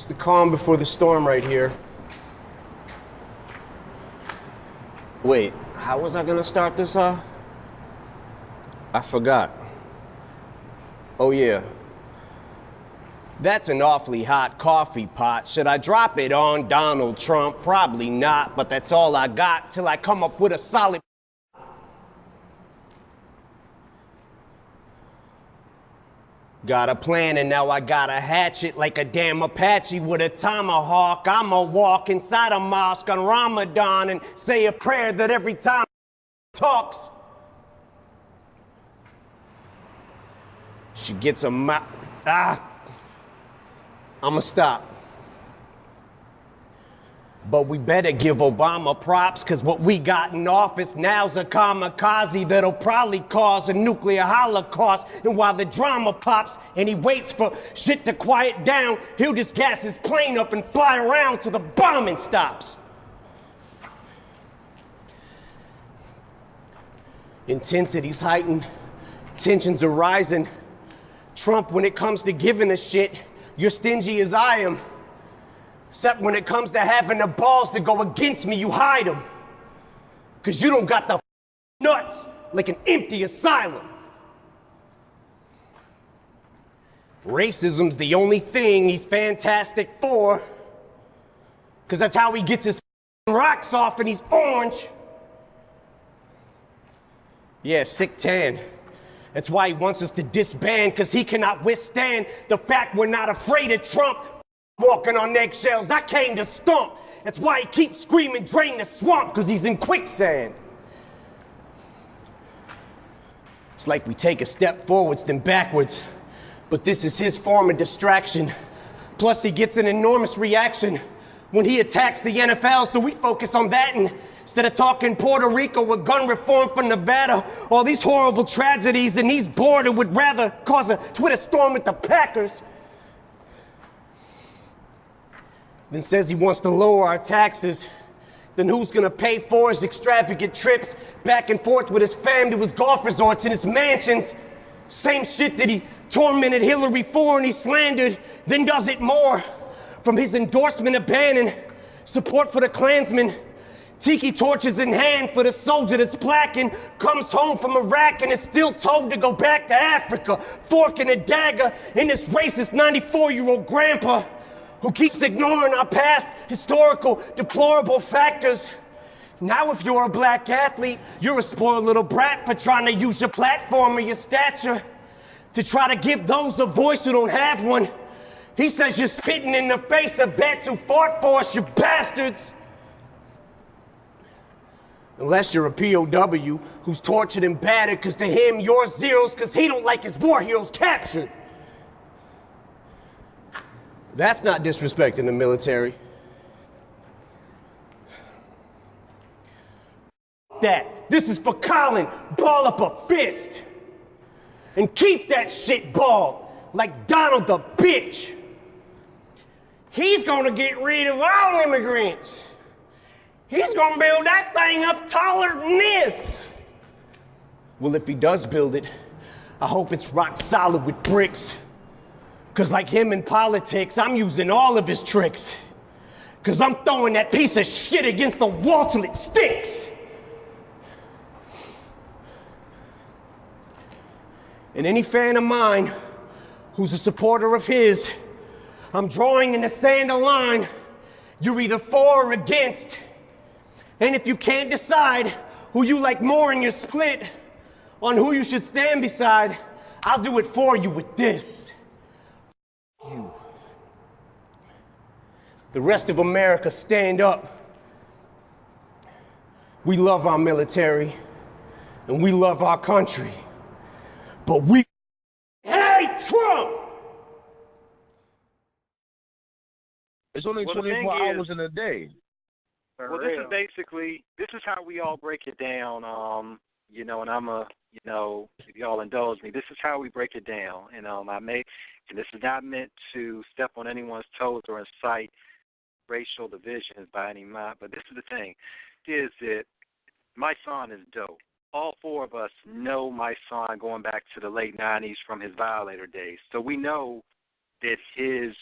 It's the calm before the storm right here. Wait, how was I gonna start this off? I forgot. Oh yeah. That's an awfully hot coffee pot. Should I drop it on Donald Trump? Probably not, but that's all I got till I come up with a solid. Got a plan and now I gotta hatch it like a damn Apache with a tomahawk. I'ma walk inside a mosque on Ramadan and say a prayer that every time talks, she gets a I'ma stop. But we better give Obama props, cause what we got in office now's a kamikaze that'll probably cause a nuclear holocaust. And while the drama pops and he waits for shit to quiet down, he'll just gas his plane up and fly around till the bombing stops. Intensity's heightened, tensions are rising. Trump, when it comes to giving a shit, you're stingy as I am. Except when it comes to having the balls to go against me, you hide them. Cause you don't got the nuts like an empty asylum. Racism's the only thing he's fantastic for. Cause that's how he gets his rocks off and he's orange. Yeah, sick tan. That's why he wants us to disband, cause he cannot withstand the fact we're not afraid of Trump. Walking on eggshells, I came to stomp. That's why he keeps screaming, drain the swamp, cause he's in quicksand. It's like we take a step forwards, then backwards. But this is his form of distraction. Plus he gets an enormous reaction when he attacks the NFL, so we focus on that instead of talking Puerto Rico with gun reform for Nevada. All these horrible tragedies, and he's bored and would rather cause a Twitter storm with the Packers. Then says he wants to lower our taxes. Then who's gonna pay for his extravagant trips back and forth with his fam to his golf resorts and his mansions? Same shit that he tormented Hillary for and he slandered, then does it more. From his endorsement of banning support for the Klansmen, tiki torches in hand for the soldier that's black and comes home from Iraq and is still told to go back to Africa, fork and a dagger in this racist 94-year-old grandpa who keeps ignoring our past historical deplorable factors. Now if you're a black athlete, you're a spoiled little brat for trying to use your platform or your stature to try to give those a voice who don't have one. He says you're spitting in the face of vets who fought for us, you bastards. Unless you're a POW who's tortured and battered, cause to him you're zeros cause he don't like his war heroes captured. That's not disrespecting the military. That. This is for Colin. Ball up a fist. And keep that shit balled like Donald the bitch. He's gonna get rid of all immigrants. He's gonna build that thing up taller than this. Well, if he does build it, I hope it's rock solid with bricks. Cause like him in politics, I'm using all of his tricks. Cause I'm throwing that piece of shit against the wall till it stinks. And any fan of mine who's a supporter of his, I'm drawing in the sand a line. You're either for or against. And if you can't decide who you like more and you're split on who you should stand beside, I'll do it for you with this. You. The rest of America, stand up. We love our military and we love our country, but we hate Trump! It's only 24 hours in a day. Well, this is how we all break it down, and I'm if y'all indulge me, this is how we break it down, and this is not meant to step on anyone's toes or incite racial divisions by any means, but this is the thing, is that my son is dope. All four of us know my son going back to the late 90s from his Violator days, so we know that his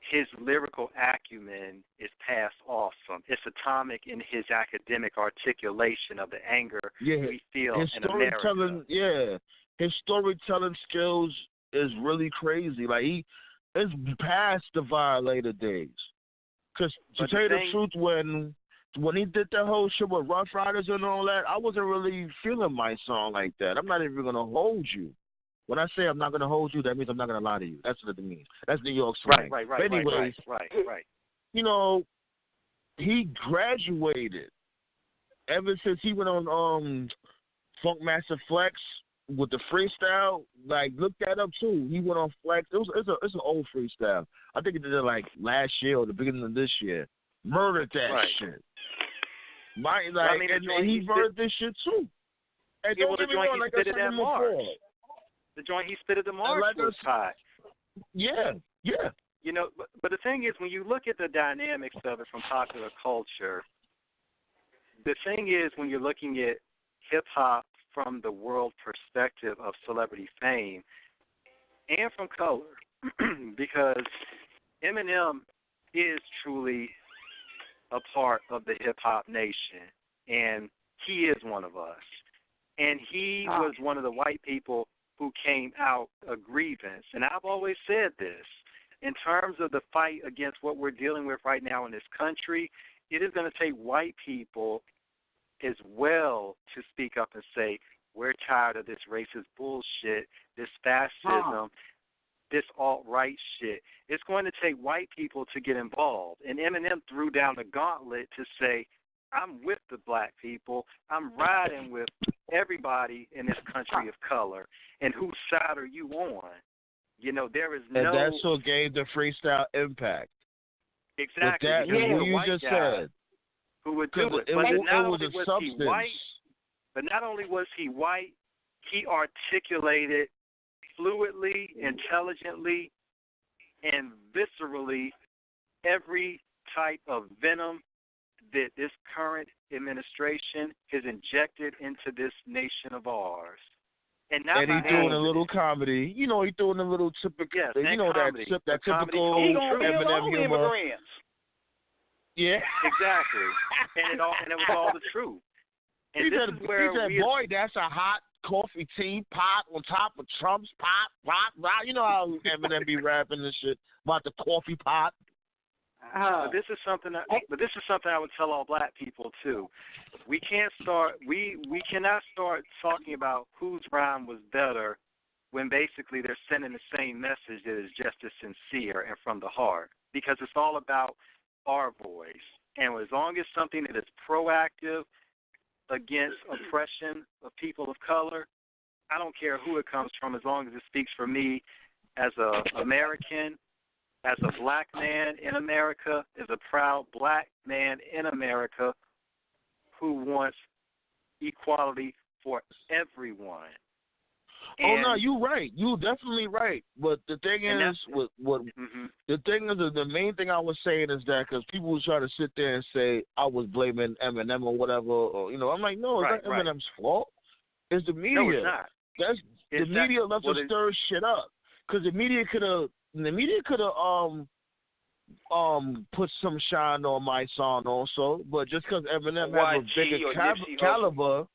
his lyrical acumen is past awesome. It's atomic in his academic articulation of the anger we feel his in America. His storytelling skills is really crazy. Like it's past the Violator days. Because to tell you the truth, when he did that whole shit with Rough Riders and all that, I wasn't really feeling my song like that. I'm not even gonna hold you. When I say I'm not gonna hold you, that means I'm not gonna lie to you. That's what it means. That's New York slang. Right. But anyways, right. You know, he graduated ever since he went on Funk Master Flex with the freestyle. Like, look that up too. He went on Flex. It's an old freestyle. I think he did it like last year or the beginning of this year. Murdered that shit. And he murdered this shit too. And don't get me wrong, like I said before. The joint he spit at the March was hot. Yeah. You know, but the thing is, when you look at the dynamics of it from popular culture, the thing is, when you're looking at hip-hop from the world perspective of celebrity fame and from color, because Eminem is truly a part of the hip-hop nation, and he is one of us. And he was one of the white people who came out a grievance. And I've always said this, in terms of the fight against what we're dealing with right now in this country, it is going to take white people as well to speak up and say, we're tired of this racist bullshit, this fascism, this alt-right shit. It's going to take white people to get involved. And Eminem threw down the gauntlet to say, I'm with the black people. I'm riding with everybody in this country of color. And whose side are you on? You know, there is no... And that's what gave the freestyle impact. Exactly. With that, what you just said. Who would do it. But not only was he white, but not only was he white, he articulated fluidly, intelligently, and viscerally every type of venom that this current administration has injected into this nation of ours. And he's doing a little comedy. You know, he's doing a little typical, comedy. that typical Eminem humor. Yeah. Exactly. And it was all the truth. And he said, boy, that's a hot coffee tea pot on top of Trump's pot. You know how Eminem be rapping this shit about the coffee pot. But this is something I would tell all black people too. We cannot start talking about whose rhyme was better when basically they're sending the same message that is just as sincere and from the heart. Because it's all about our voice. And as long as something that is proactive against oppression of people of color, I don't care who it comes from, as long as it speaks for me as an American, as a black man in America, as a proud black man in America who wants equality for everyone. No, you're right. You're definitely right. But the thing is, the main thing I was saying is that because people will try to sit there and say I was blaming Eminem or whatever, or I'm like, no, it's not Eminem's fault. It's the media. No, it's not. The media left to stir shit up because the media could have put some shine on my song also, but just because Eminem has a bigger caliber.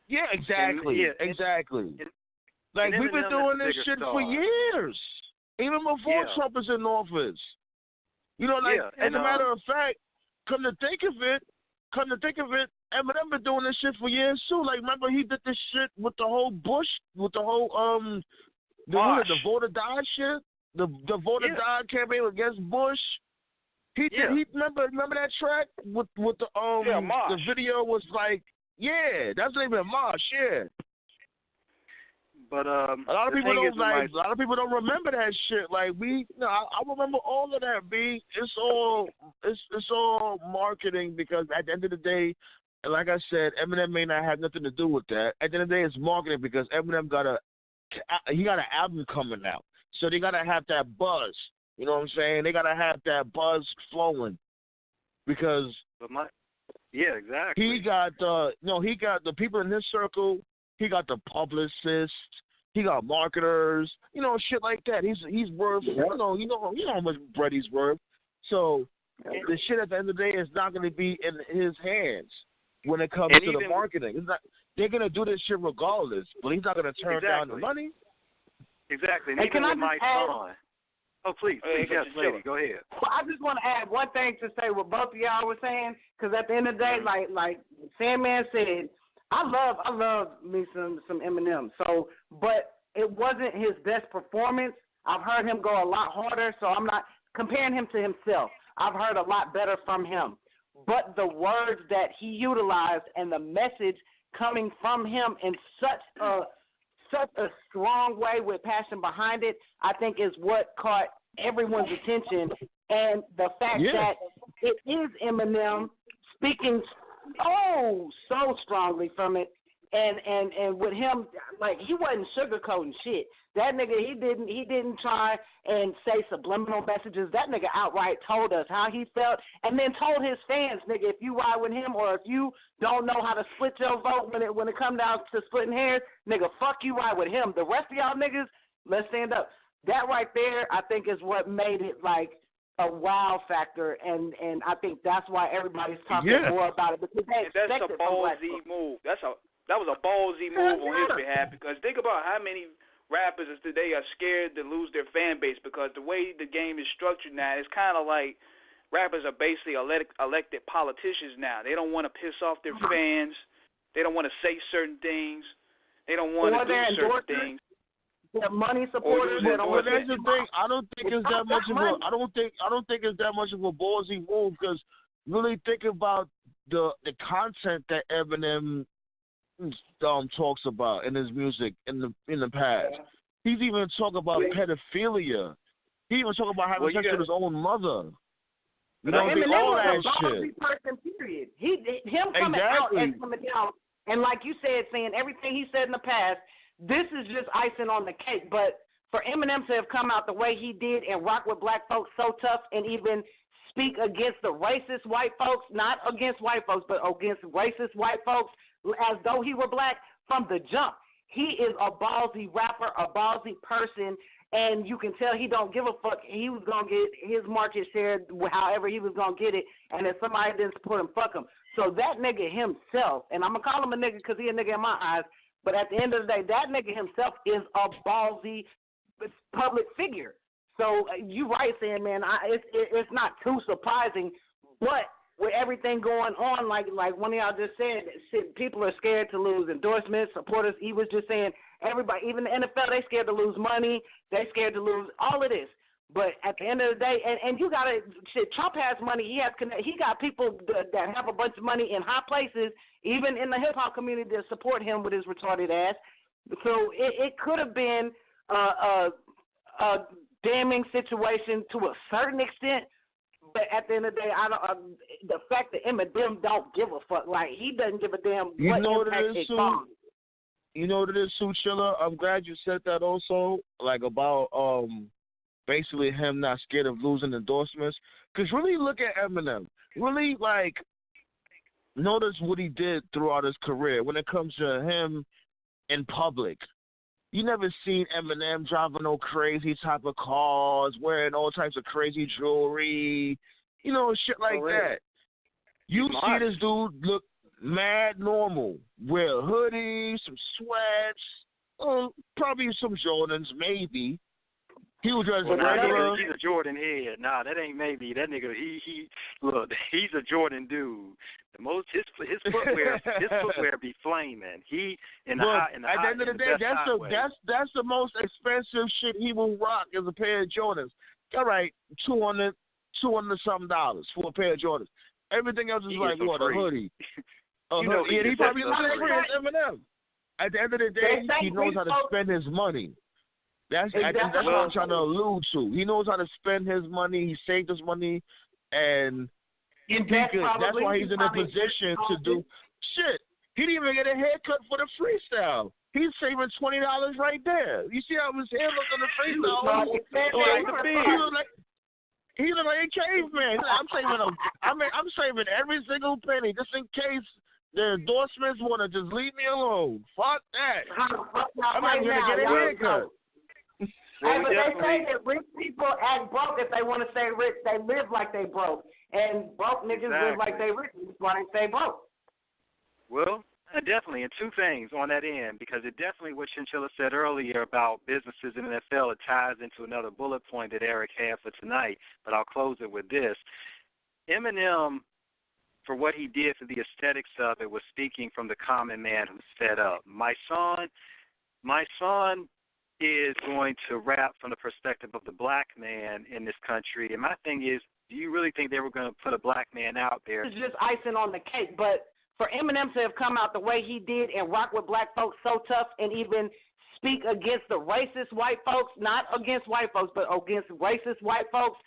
Yeah, exactly. Exactly. Like, we've been doing this shit for years, even before Trump is in office. As a matter of fact, come to think of it, Eminem been doing this shit for years too. Like, remember he did this shit with the whole Bush, with the whole the voter died shit, the voter died campaign against Bush. He remember that track with the video was like, that's not even Marsh, But a lot of people don't a lot of people don't remember that shit. Like I remember all of that. It's all marketing because at the end of the day, like I said, Eminem may not have nothing to do with that. At the end of the day, it's marketing because Eminem got an album coming out, so they gotta have that buzz. You know what I'm saying? They gotta have that buzz flowing because. Exactly. He got the people in his circle. He got the publicist. He got marketers, shit like that. He's worth, you know how much bread he's worth. So the shit at the end of the day is not going to be in his hands when it comes to the marketing. It's not. They're going to do this shit regardless, but he's not going to turn down the money. Exactly. And even with my son. Oh, please, yes, lady, go ahead. Well, I just want to add one thing to say what both of y'all were saying, because at the end of the day, like Sandman said, I love me some Eminem. So, but it wasn't his best performance. I've heard him go a lot harder, so I'm not comparing him to himself. I've heard a lot better from him. But the words that he utilized and the message coming from him in such a strong way with passion behind it, I think is what caught everyone's attention. And the fact that it is Eminem speaking so strongly from it, and with him, like, he wasn't sugarcoating shit. That nigga, he didn't try and say subliminal messages. That nigga outright told us how he felt, and then told his fans, nigga, if you ride with him or if you don't know how to split your vote when it come down to splitting hairs, nigga, fuck you, ride with him. The rest of y'all niggas, let's stand up. That right there, I think, is what made it like a wow factor, and I think that's why everybody's talking more about it, because they expect it from black folks. That's a ballsy move. That was a ballsy move on his behalf, because think about how many rappers today are scared to lose their fan base, because the way the game is structured now, it's kind of like rappers are basically elected politicians now. They don't want to piss off their fans. They don't want to say certain things. They don't want to do certain things. Their money supporters. Well, that's the thing. I don't think it's that much of a. I don't think it's that much of a ballsy move, because really think about the content that Eminem talks about in his music in the past. He's even talked about pedophilia. He even talked about having sex with his own mother. You know, all that shit. Person, period. Him coming out and coming down, and like you said, saying everything he said in the past. This is just icing on the cake. But for Eminem to have come out the way he did and rock with black folks so tough, and even speak against the racist white folks, not against white folks, but against racist white folks, as though he were black from the jump. He is a ballsy rapper, a ballsy person, and you can tell he don't give a fuck. He was going to get his market share however he was going to get it, and if somebody didn't support him, fuck him. So that nigga himself, and I'm going to call him a nigga because he a nigga in my eyes, but at the end of the day, that nigga himself is a ballsy public figure. So you right, saying, man, it's not too surprising, but with everything going on, like one of y'all just said, shit, people are scared to lose endorsements, supporters. He was just saying, everybody, even the NFL, they scared to lose money. They scared to lose all of this. But at the end of the day, and you got to, shit, Trump has money. He got people that have a bunch of money in high places, even in the hip-hop community, to support him with his retarded ass. So it could have been a damning situation to a certain extent, but at the end of the day, the fact that Eminem don't give a fuck, like, he doesn't give a damn what impact it caused. You know what it is, Sue Chilla? I'm glad you said that also, like, about basically him not scared of losing endorsements. Because really look at Eminem. Really, like, notice what he did throughout his career when it comes to him in public. You never seen Eminem driving no crazy type of cars, wearing all types of crazy jewelry, you know, shit like that. You see this dude look mad normal. Wear a hoodie, some sweats, probably some Jordans, maybe. He was dressed regular. He's a Jordan head. Nah, that ain't maybe. That nigga, he look, he's a Jordan dude. The most his footwear be flaming. He in the hot, in the at hot, the end of the day, that's the most expensive shit he will rock is a pair of Jordans. All right, $200 something for a pair of Jordans. Everything else is like what, a hoodie. He probably looks like Eminem. At the end of the day, he knows how to spend his money. That's what I'm trying to allude to. He knows how to spend his money. He saved his money, and that's why he's in a position to do shit. He didn't even get a haircut for the freestyle. He's saving $20 right there. You see how his hair looks on the freestyle? He look like a caveman. I'm saving every single penny just in case The endorsements want to just leave me alone. Fuck that. I'm not going to get a haircut. Hey, but they say that rich people act broke if they want to stay rich. They live like they broke. And broke niggas live like they rich. That's why they stay broke. Well, definitely. And two things on that end, because it definitely, what Chinchilla said earlier about businesses in the NFL, it ties into another bullet point that Eric had for tonight, but I'll close it with this. Eminem, for what he did for the aesthetics of it, was speaking from the common man who's fed up. My son is going to rap from the perspective of the black man in this country. And my thing is, do you really think they were going to put a black man out there? It's just icing on the cake. But for Eminem to have come out the way he did and rock with black folks so tough and even speak against the racist white folks, not against white folks, but against racist white folks,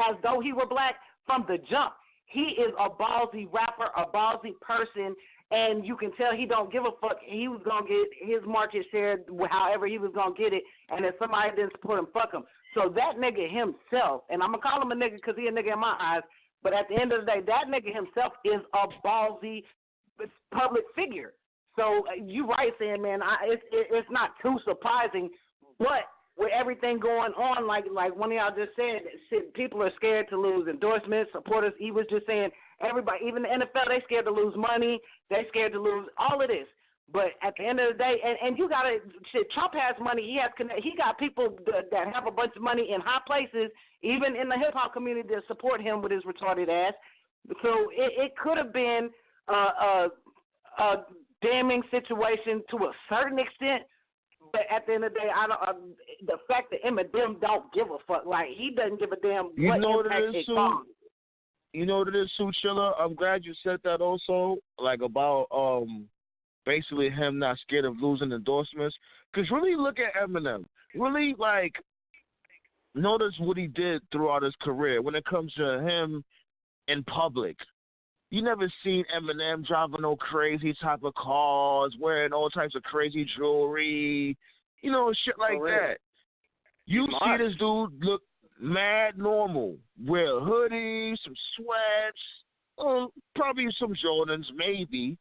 as though he were black from the jump. He is a ballsy rapper, a ballsy person, and you can tell he don't give a fuck. He was going to get his market share however he was going to get it, and if somebody didn't support him, fuck him. So that nigga himself, and I'm going to call him a nigga because he a nigga in my eyes, but at the end of the day, that nigga himself is a ballsy public figure. So you right saying, man, it's not too surprising, but with everything going on, like one of y'all just said, shit, people are scared to lose endorsements, supporters. He was just saying everybody, even the NFL, they scared to lose money. They scared to lose all of this. But at the end of the day, and you got to, shit, Trump has money. He got people that have a bunch of money in high places, even in the hip-hop community, that support him with his retarded ass. So it could have been a damning situation to a certain extent. But at the end of the day, the fact that Eminem don't give a fuck, like he doesn't give a damn what impact it caused. You know what it is, Sue Chilla? I'm glad you said that also, like about basically him not scared of losing endorsements. Because really look at Eminem. Really, like, notice what he did throughout his career when it comes to him in public. You never seen Eminem driving no crazy type of cars, wearing all types of crazy jewelry, shit like that. You see this dude look mad normal. Wear a hoodie, some sweats, probably some Jordans, maybe.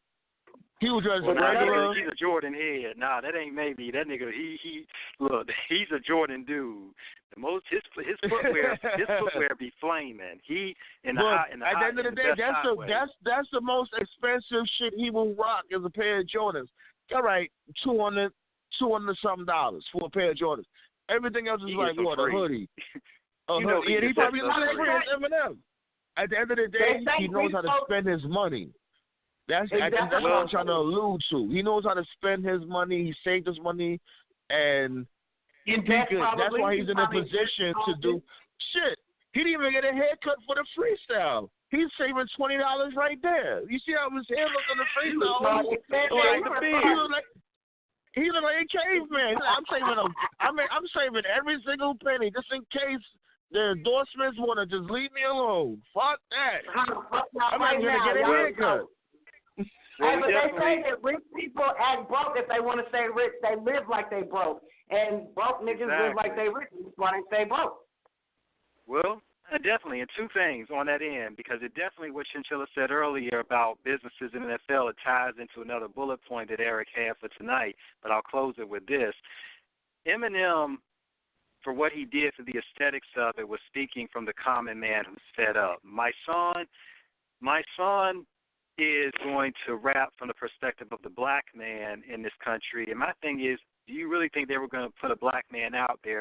He was dressed regular. He's a Jordan head. Nah, that ain't maybe. That nigga, look, he's a Jordan dude. His footwear be flaming. At the end of the day, that's the most expensive shit he will rock is a pair of Jordans. All right, $200 something for a pair of Jordans. Everything else is like what, a hoodie. He probably looks as free as Eminem. At the end of the day, he knows how to spend his money. That's what I'm trying to allude to. He knows how to spend his money. He saved his money, and that's why he's in a position to do shit. He didn't even get a haircut for the freestyle. He's saving $20 right there. You see how his hair looks on the freestyle? He look like a caveman. I'm saving every single penny just in case the endorsements want to just leave me alone. Fuck that. I'm not gonna get a haircut. Hey, but they say that rich people act broke if they want to stay rich. They live like they broke. And broke niggas live like they rich. That's why they stay broke. Well, definitely. And two things on that end, because it definitely, what Chinchilla said earlier about businesses in the NFL, it ties into another bullet point that Eric had for tonight, but I'll close it with this. Eminem, for what he did for the aesthetics of it, was speaking from the common man who's fed up. My son is going to rap from the perspective of the black man in this country. And my thing is, do you really think they were going to put a black man out there